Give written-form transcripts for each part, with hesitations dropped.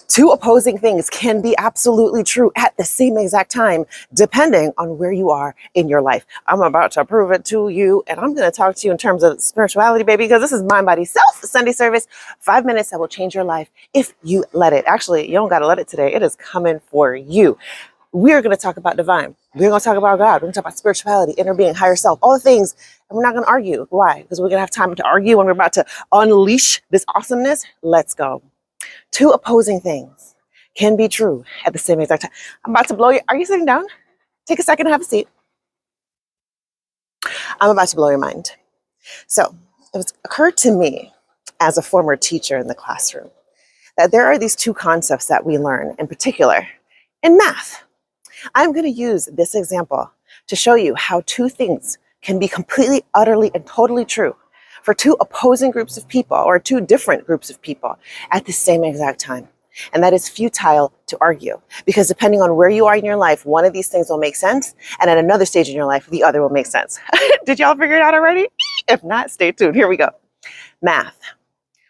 Two opposing things can be absolutely true at the same exact time, depending on where you are in your life. I'm about to prove it to you, and I'm going to talk to you in terms of spirituality, baby, because this is Mind, Body, Self Sunday service. 5 minutes that will change your life if you let it. Actually, you don't got to let it today. It is coming for you. We're going to talk about divine. We're going to talk about God. We're going to talk about spirituality, inner being, higher self, all the things. And we're not going to argue. Why? Because we're going to have time to argue when we're about to unleash this awesomeness. Let's go. Two opposing things can be true at the same exact time. I'm about to blow you. Are you sitting down? Take a second and have a seat. I'm about to blow your mind. So it occurred to me as a former teacher in the classroom that there are these two concepts that we learn in particular in math. I'm going to use this example to show you how two things can be completely, utterly, and totally true for two opposing groups of people or two different groups of people at the same exact time. And that is futile to argue, because depending on where you are in your life, one of these things will make sense. And at another stage in your life, the other will make sense. Did y'all figure it out already? If not, stay tuned. Here we go. Math.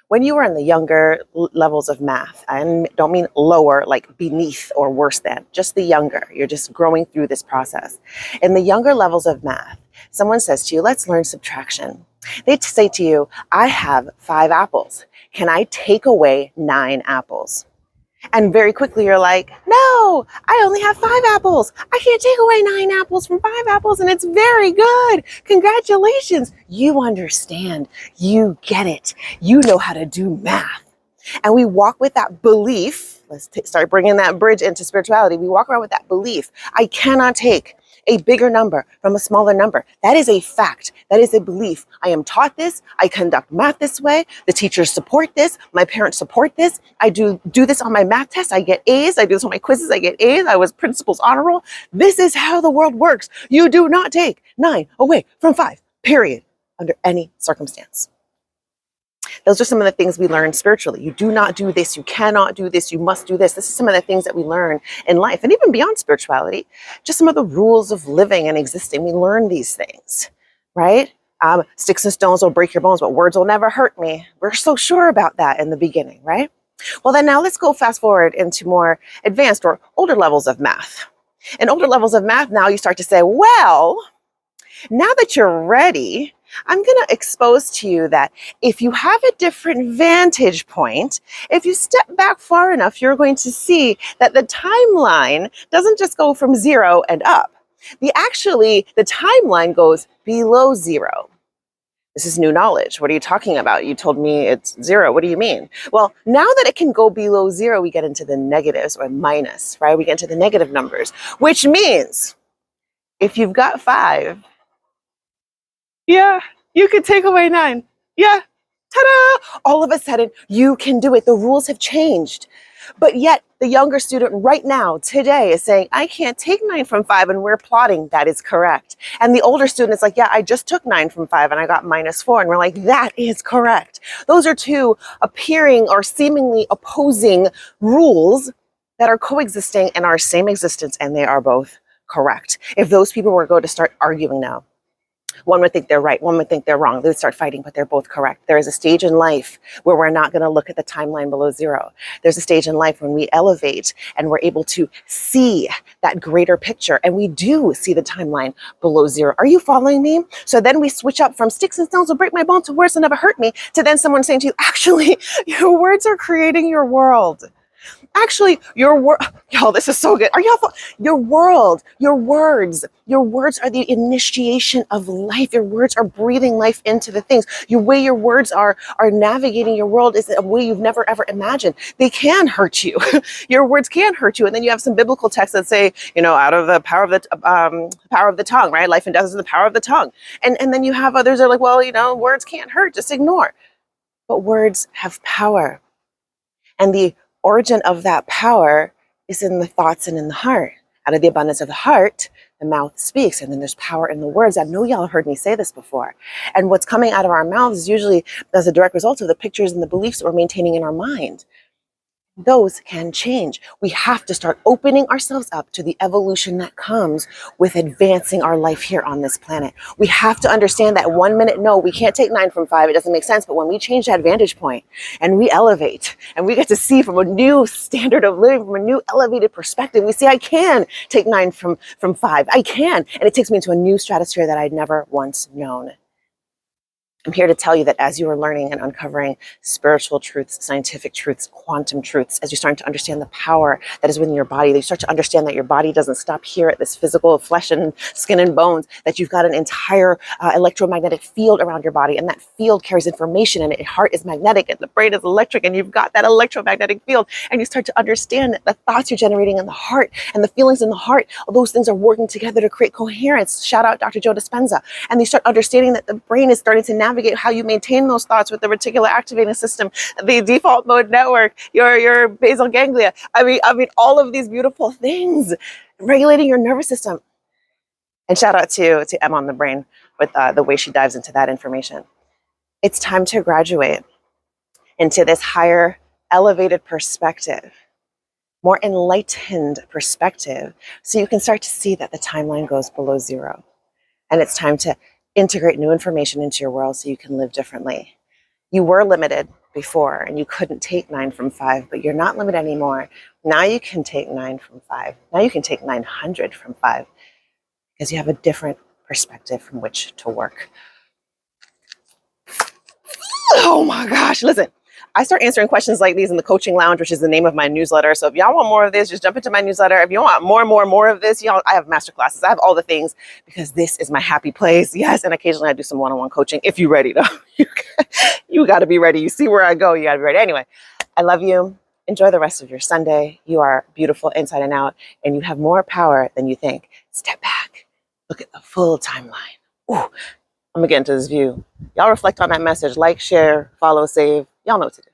When you were in the younger levels of math, I don't mean lower, like beneath or worse than, just the younger. You're just growing through this process. In the younger levels of math, someone says to you, let's learn subtraction. They say to you, I have 5 apples. Can I take away 9 apples? And very quickly you're like, no, I only have 5 apples. I can't take away 9 apples from 5 apples, and it's very good. Congratulations. You understand. You get it. You know how to do math. And we walk with that belief. Let's start bringing that bridge into spirituality. We walk around with that belief. I cannot take a bigger number from a smaller number. That is a fact. That is a belief. I am taught this. I conduct math this way. The teachers support this. My parents support this. I do this on my math test. I get A's. I do this on my quizzes. I get A's. I was principal's honor roll. This is how the world works. You do not take 9 away from 5, period, under any circumstance. Those are some of the things we learn spiritually. You do not do this. You cannot do this. You must do this. This is some of the things that we learn in life, and even beyond spirituality, just some of the rules of living and existing. We learn these things, right? Sticks and stones will break your bones, but words will never hurt me. We're so sure about that in the beginning, right? Well, then now let's go fast forward into more advanced or older levels of math. In older levels of math, now you start to say, well, now that you're ready, I'm going to expose to you that if you have a different vantage point, if you step back far enough, you're going to see that the timeline doesn't just go from 0 and up. The timeline goes below 0. This is new knowledge. What are you talking about? You told me it's 0. What do you mean? Well, now that it can go below 0, we get into the negatives or minus, right? We get into the negative numbers, which means if you've got 5, yeah, you could take away 9. Yeah, ta-da! All of a sudden, you can do it. The rules have changed. But yet, the younger student right now, today, is saying, I can't take 9 from 5, and we're plotting that is correct. And the older student is like, yeah, I just took 9 from 5, and I got -4. And we're like, that is correct. Those are two appearing or seemingly opposing rules that are coexisting in our same existence, and they are both correct. If those people were going to start arguing now, one would think they're right, one would think they're wrong. They would start fighting, but they're both correct. There is a stage in life where we're not going to look at the timeline below 0. There's a stage in life when we elevate and we're able to see that greater picture, and we do see the timeline below 0. Are you following me? So then we switch up from sticks and stones will break my bones to words will never hurt me, to then someone saying to you, actually, your words are creating your world. Actually, y'all, this is so good. Your world, your words are the initiation of life. Your words are breathing life into the things. Your way your words are navigating your world is a way you've never ever imagined. They can hurt you. Your words can hurt you. And then you have some biblical texts that say, out of the power of the tongue, right? Life and death is in the power of the tongue. And then you have others that are like, well, words can't hurt, just ignore. But words have power. And the origin of that power is in the thoughts and in the heart. Out of the abundance of the heart, the mouth speaks. And then there's power in the words. I know y'all have heard me say this before. And what's coming out of our mouths is usually as a direct result of the pictures and the beliefs that we're maintaining in our mind. those can change. We have to start opening ourselves up to the evolution that comes with advancing our life here on this planet. We have to understand that 1 minute, no, we can't take 9 from 5. It doesn't make sense. But when we change that vantage point and we elevate and we get to see from a new standard of living, from a new elevated perspective, we see I can take 9 from 5. I can. And it takes me into a new stratosphere that I'd never once known. I'm here to tell you that as you are learning and uncovering spiritual truths, scientific truths, quantum truths, as you're starting to understand the power that is within your body, that you start to understand that your body doesn't stop here at this physical flesh and skin and bones, that you've got an entire electromagnetic field around your body, and that field carries information, and your heart is magnetic, and the brain is electric, and you've got that electromagnetic field, and you start to understand that the thoughts you're generating in the heart and the feelings in the heart, all those things are working together to create coherence. Shout out Dr. Joe Dispenza. And you start understanding that the brain is starting to navigate how you maintain those thoughts with the reticular activating system, the default mode network, your basal ganglia. I mean, all of these beautiful things, regulating your nervous system. And shout out to Emma on the brain with the way she dives into that information. It's time to graduate into this higher, elevated perspective, more enlightened perspective, so you can start to see that the timeline goes below zero. And it's time to integrate new information into your world so you can live differently. You were limited before and you couldn't take 9 from 5, but you're not limited anymore. Now you can take 9 from 5. Now you can take 900 from 5 because you have a different perspective from which to work. Oh my gosh, listen. I start answering questions like these in the coaching lounge, which is the name of my newsletter. So if y'all want more of this, just jump into my newsletter. If you want more of this, y'all, I have masterclasses. I have all the things because this is my happy place. Yes, and occasionally I do some one-on-one coaching if you're ready though. You got to be ready. You see where I go, you got to be ready. Anyway, I love you. Enjoy the rest of your Sunday. You are beautiful inside and out, and you have more power than you think. Step back. Look at the full timeline. Ooh, I'm going to get into this view. Y'all reflect on that message. Like, share, follow, save. Y'all know what to do.